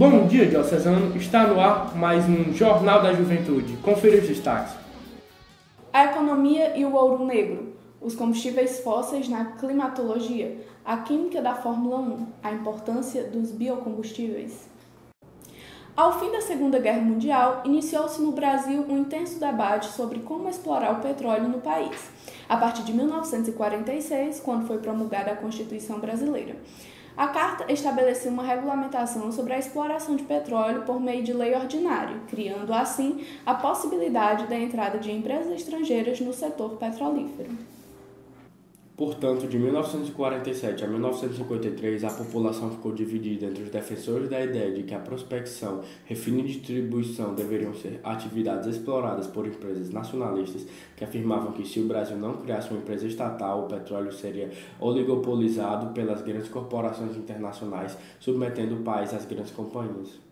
Bom dia, diocesano. Está no ar mais um Jornal da Juventude. Confira os destaques. A economia e o ouro negro, os combustíveis fósseis na climatologia, a química da Fórmula 1, a importância dos biocombustíveis. Ao fim da Segunda Guerra Mundial, iniciou-se no Brasil um intenso debate sobre como explorar o petróleo no país, a partir de 1946, quando foi promulgada a Constituição Brasileira. A Carta estabeleceu uma regulamentação sobre a exploração de petróleo por meio de lei ordinária, criando assim a possibilidade da entrada de empresas estrangeiras no setor petrolífero. Portanto, de 1947 a 1953, a população ficou dividida entre os defensores da ideia de que a prospecção, refino e distribuição deveriam ser atividades exploradas por empresas nacionalistas que afirmavam que se o Brasil não criasse uma empresa estatal, o petróleo seria oligopolizado pelas grandes corporações internacionais, submetendo o país às grandes companhias.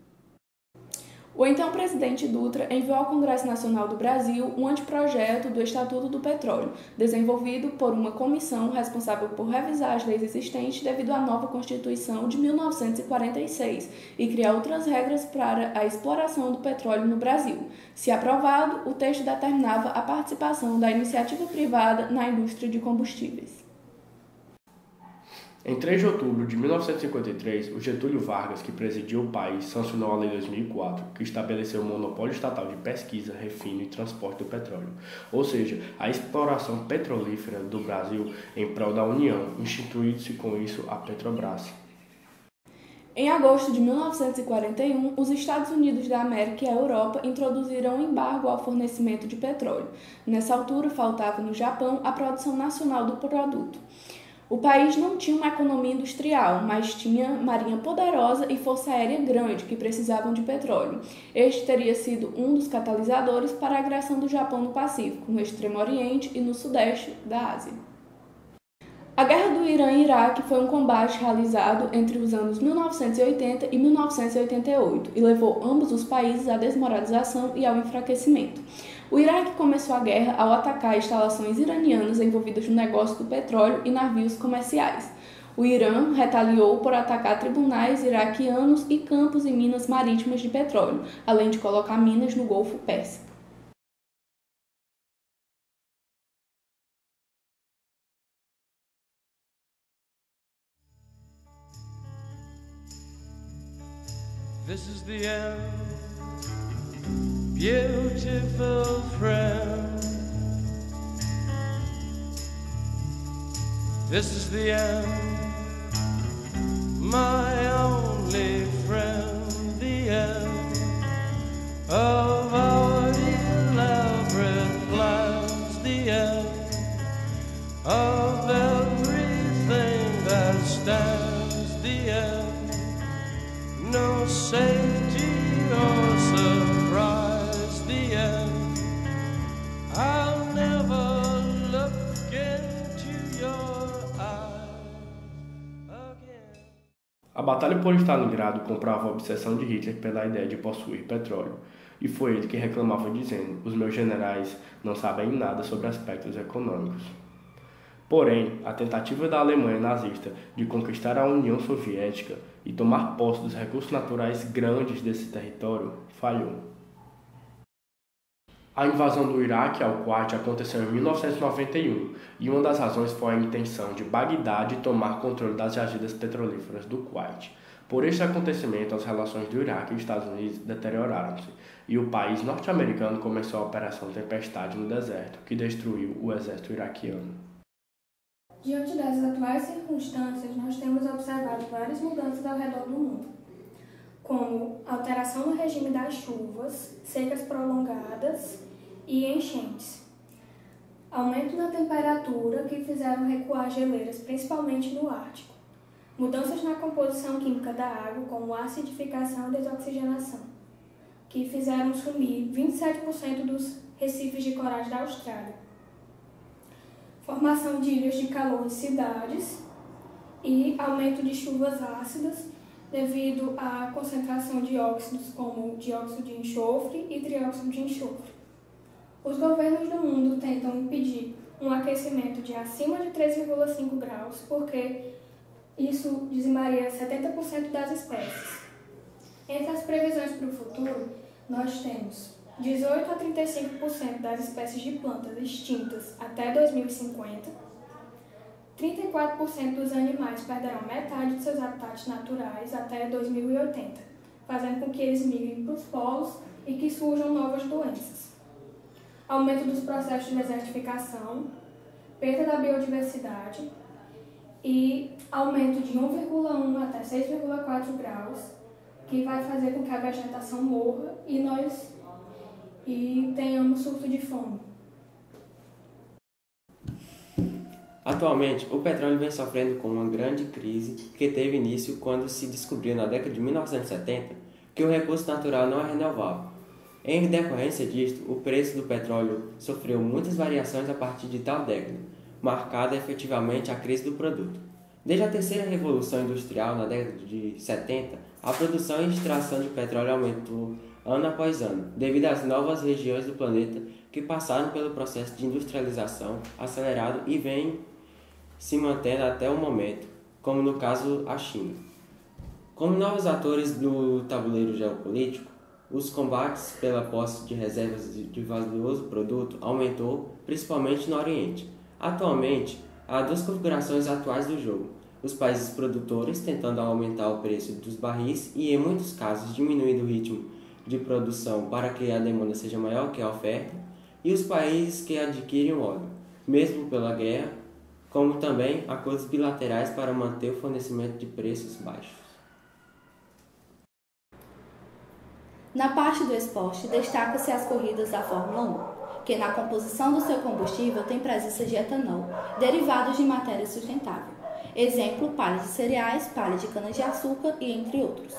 O então presidente Dutra enviou ao Congresso Nacional do Brasil um anteprojeto do Estatuto do Petróleo, desenvolvido por uma comissão responsável por revisar as leis existentes devido à nova Constituição de 1946 e criar outras regras para a exploração do petróleo no Brasil. Se aprovado, o texto determinava a participação da iniciativa privada na indústria de combustíveis. Em 3 de outubro de 1953, o Getúlio Vargas, que presidia o país, sancionou a Lei 2004, que estabeleceu o monopólio estatal de pesquisa, refino e transporte do petróleo, ou seja, a exploração petrolífera do Brasil em prol da União, instituindo-se com isso a Petrobras. Em agosto de 1941, os Estados Unidos da América e a Europa introduziram um embargo ao fornecimento de petróleo. Nessa altura, faltava no Japão a produção nacional do produto. O país não tinha uma economia industrial, mas tinha marinha poderosa e força aérea grande que precisavam de petróleo. Este teria sido um dos catalisadores para a agressão do Japão no Pacífico, no Extremo Oriente e no Sudeste da Ásia. A Guerra do Irã e Iraque foi um combate realizado entre os anos 1980 e 1988 e levou ambos os países à desmoralização e ao enfraquecimento. O Iraque começou a guerra ao atacar instalações iranianas envolvidas no negócio do petróleo e navios comerciais. O Irã retaliou por atacar tribunais iraquianos e campos e minas marítimas de petróleo, além de colocar minas no Golfo Pérsico. This is the end, beautiful friend. This is the end, my only friend. The end of our elaborate plans. The end of everything that stands. The end. No safety or surprise, the end. I'll never look into your eyes again. A batalha por Stalingrado comprova a obsessão de Hitler pela ideia de possuir petróleo, e foi ele que reclamava dizendo: os meus generais não sabem nada sobre aspectos econômicos. Porém, a tentativa da Alemanha nazista de conquistar a União Soviética e tomar posse dos recursos naturais grandes desse território falhou. A invasão do Iraque ao Kuwait aconteceu em 1991 e uma das razões foi a intenção de Bagdá de tomar controle das jazidas petrolíferas do Kuwait. Por este acontecimento, as relações do Iraque e Estados Unidos deterioraram-se e o país norte-americano começou a Operação Tempestade no deserto, que destruiu o exército iraquiano. Diante das atuais circunstâncias, nós temos observado várias mudanças ao redor do mundo, como alteração no regime das chuvas, secas prolongadas e enchentes, aumento na temperatura que fizeram recuar geleiras, principalmente no Ártico, mudanças na composição química da água, como acidificação e desoxigenação, que fizeram sumir 27% dos recifes de corais da Austrália, formação de ilhas de calor em cidades e aumento de chuvas ácidas devido à concentração de óxidos como dióxido de enxofre e trióxido de enxofre. Os governos do mundo tentam impedir um aquecimento de acima de 3,5 graus, porque isso dizimaria 70% das espécies. Entre as previsões para o futuro, nós temos 18 a 35% das espécies de plantas extintas até 2050, 34% dos animais perderão metade de seus habitats naturais até 2080, fazendo com que eles migrem para os polos e que surjam novas doenças. Aumento dos processos de desertificação, perda da biodiversidade e aumento de 1,1 até 6,4 graus, que vai fazer com que a vegetação morra e tenhamos surto de fome. Atualmente, o petróleo vem sofrendo com uma grande crise que teve início quando se descobriu na década de 1970 que o recurso natural não é renovável. Em decorrência disto, o preço do petróleo sofreu muitas variações a partir de tal década, marcada efetivamente a crise do produto. Desde a terceira revolução industrial, na década de 70, a produção e extração de petróleo aumentou ano após ano, devido às novas regiões do planeta que passaram pelo processo de industrialização acelerado e vem se mantendo até o momento, como no caso a China. Como novos atores do tabuleiro geopolítico, os combates pela posse de reservas de valioso produto aumentou, principalmente no Oriente. Atualmente, há duas configurações atuais do jogo: os países produtores tentando aumentar o preço dos barris e, em muitos casos, diminuindo o ritmo de produção para que a demanda seja maior que a oferta, e os países que adquirem o óleo, mesmo pela guerra, como também acordos bilaterais para manter o fornecimento de preços baixos. Na parte do esporte, destaca-se as corridas da Fórmula 1, que na composição do seu combustível tem presença de etanol, derivados de matéria sustentável. Exemplo, palha de cereais, palha de cana-de-açúcar e entre outros.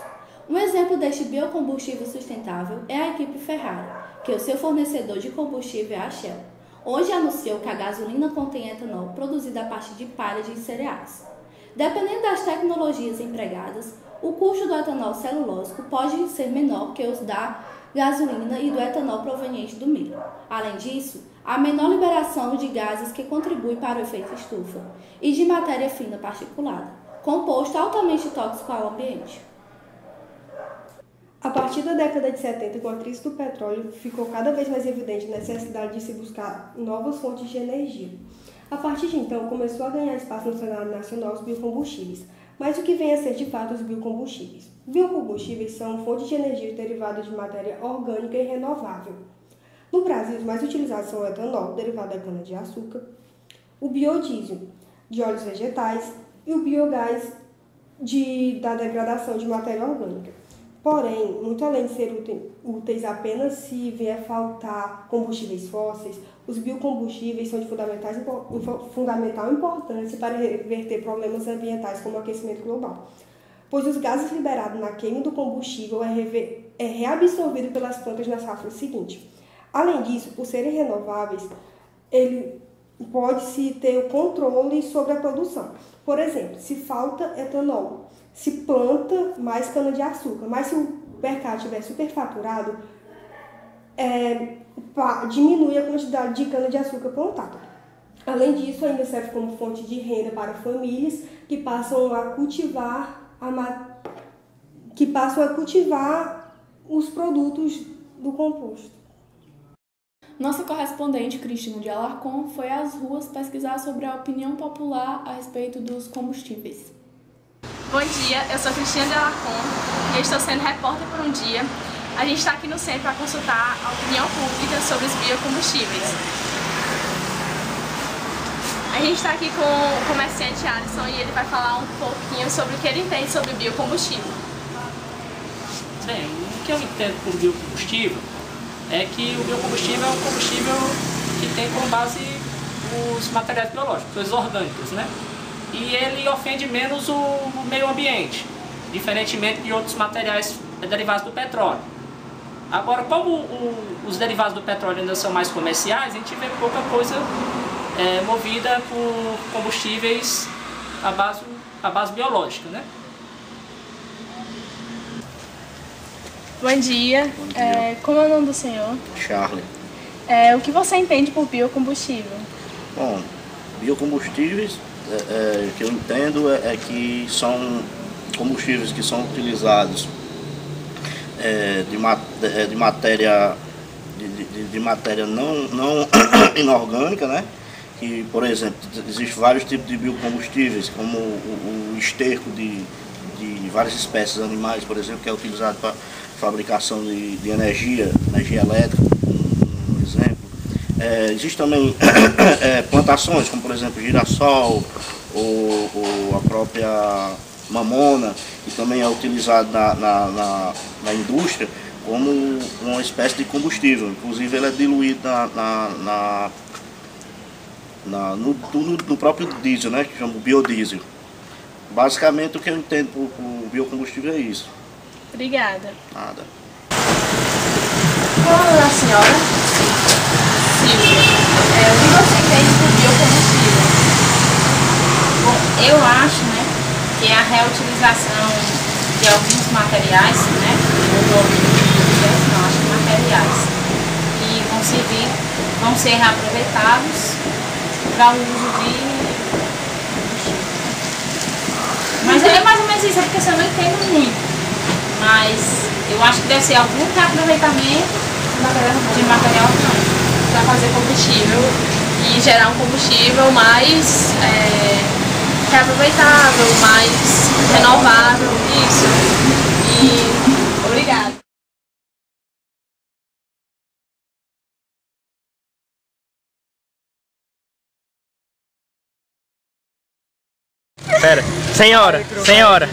Um exemplo deste biocombustível sustentável é a equipe Ferrari, que o seu fornecedor de combustível é a Shell. Hoje anunciou que a gasolina contém etanol produzido a partir de palha de cereais. Dependendo das tecnologias empregadas, o custo do etanol celulósico pode ser menor que os da gasolina e do etanol proveniente do milho. Além disso, há menor liberação de gases que contribuem para o efeito estufa e de matéria fina particulada, composto altamente tóxico ao ambiente. A partir da década de 70, com a crise do petróleo, ficou cada vez mais evidente a necessidade de se buscar novas fontes de energia. A partir de então, começou a ganhar espaço no cenário nacional os biocombustíveis, mas o que vem a ser de fato os biocombustíveis? Biocombustíveis são fontes de energia derivadas de matéria orgânica e renovável. No Brasil, os mais utilizados são o etanol, derivado da cana-de-açúcar, o biodiesel, de óleos vegetais, e o biogás da degradação de matéria orgânica. Porém, muito além de ser úteis apenas se vier faltar combustíveis fósseis, os biocombustíveis são de fundamental importância para reverter problemas ambientais como o aquecimento global, pois os gases liberados na queima do combustível é reabsorvido pelas plantas na safra seguinte. Além disso, por serem renováveis, ele pode-se ter o controle sobre a produção. Por exemplo, se falta etanol, se planta mais cana-de-açúcar, mas se o mercado estiver superfaturado, diminui a quantidade de cana-de-açúcar plantada. Além disso, ainda serve como fonte de renda para famílias que passam a cultivar os produtos do composto. Nossa correspondente, Cristina de Alarcon, foi às ruas pesquisar sobre a opinião popular a respeito dos combustíveis. Bom dia, eu sou Cristina de Alarcon e estou sendo repórter por um dia. A gente está aqui no centro para consultar a opinião pública sobre os biocombustíveis. A gente está aqui com o comerciante Alisson e ele vai falar um pouquinho sobre o que ele entende sobre biocombustível. Bem, o que eu entendo por biocombustível é que o biocombustível é um combustível que tem como base os materiais biológicos, os orgânicos, né? E ele ofende menos o meio ambiente, diferentemente de outros materiais derivados do petróleo. Agora, como os derivados do petróleo ainda são mais comerciais, a gente vê pouca coisa movida por combustíveis à base biológica, né? Bom dia. Como é o nome do senhor? Charlie. O que você entende por biocombustível? Bom, biocombustíveis, o que eu entendo é que são combustíveis que são utilizados de matéria não inorgânica, né? Que, por exemplo, existem vários tipos de biocombustíveis, como o esterco de várias espécies animais, por exemplo, que é utilizado para fabricação de energia elétrica, um exemplo. Existem também plantações, como por exemplo girassol ou a própria mamona, que também é utilizado na indústria como uma espécie de combustível. Inclusive ele é diluído no próprio diesel, né, que chama biodiesel. Basicamente o que eu entendo por biocombustível é isso. Obrigada. Nada. Qual é a senhora? Silvia. O que você entende por biocombustível? Bom, eu acho, né, que é a reutilização de alguns materiais, né, acho que materiais, que vão ser reaproveitados para o uso de... Mas é mais ou menos isso, é porque eu não entendo muito. Mas eu acho que deve ser algum reaproveitamento de material orgânico para fazer combustível e gerar um combustível mais reaproveitável, mais renovável, isso. E obrigada. Pera, senhora! Senhora!